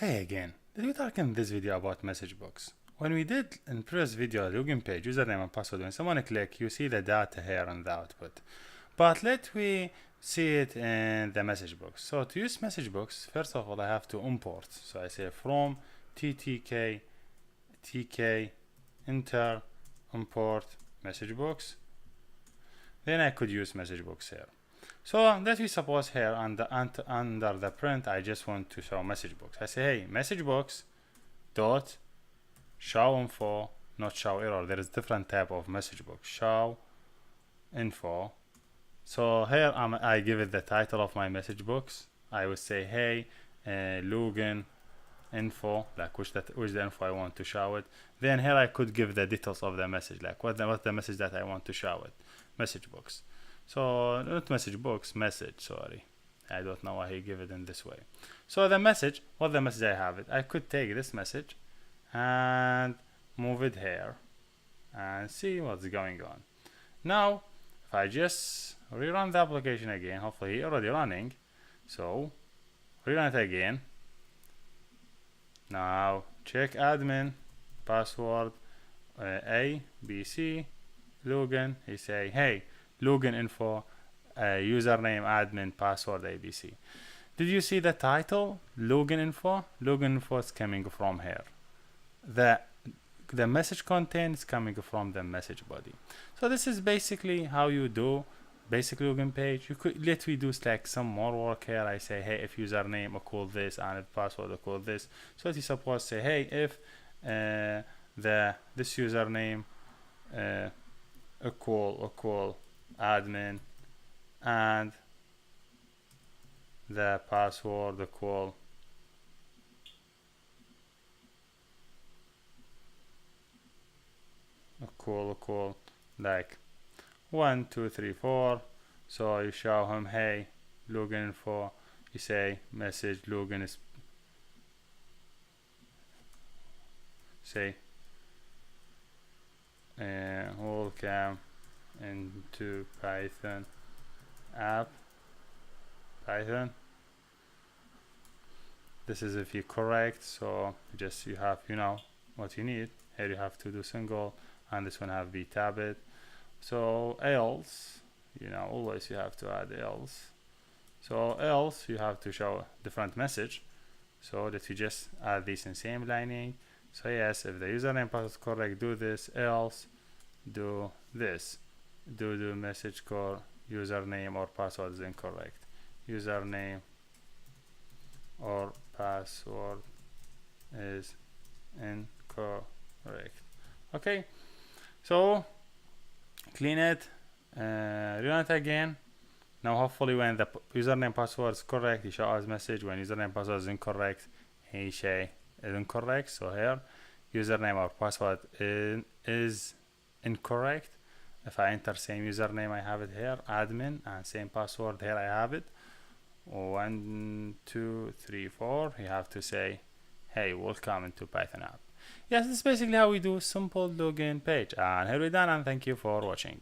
Hey again, did we talk in this video about MessageBox? When we did in previous video login page, username and password, when someone click, you see the data here in the output. But let we see it in the MessageBox. So to use MessageBox, first of all I have to import. So I say from ttk tk enter import MessageBox. Then I could use MessageBox here. So that we suppose here under the print, I just want to show MessageBox. I say, hey, MessageBox dot show info, not show error. There is different type of MessageBox. Show info. So here I give it the title of my MessageBox. I would say, hey, login info, like which the info I want to show it. Then here I could give the details of the message, like what's the message that I want to show it. MessageBox. So not MessageBox, message, sorry. I don't know why he give it in this way. So the message, what the message I have it, I could take this message and move it here and see what's going on. Now, if I just rerun the application again, hopefully it's already running. So rerun it again. Now check admin, password, A, B, C, login. He say, hey, login info, username, admin, password, ABC. Did you see the title? Login info? Login info is coming from here. The message content is coming from the message body. So this is basically how you do basic login page. You could literally do like some more work here. I say, hey, if username equal this and if password equal this. So you suppose say, hey, if this username equal admin and the password equal like 1 2 3 4. So you show him, hey, login info. You say message login is say welcome into Python app. Python. This is if you correct, so just you have what you need. Here you have to do single, and this one have be tabbed. So else, always you have to add else. So else you have to show different message, so that you just add this in same lining. So yes, if the username password is correct, do this. Else, do this. Do message core username or password is incorrect. Username or password is incorrect. Okay, so clean it, run it again. Now hopefully when the username password is correct, he show us message. When username password is incorrect, he say is incorrect. So here username or password is incorrect. If I enter same username, I have it here, admin, and same password here I have it. 1 2 3 4. You have to say, hey, welcome into Python app. Yes, this is basically how we do simple login page. And here we're done, and thank you for watching.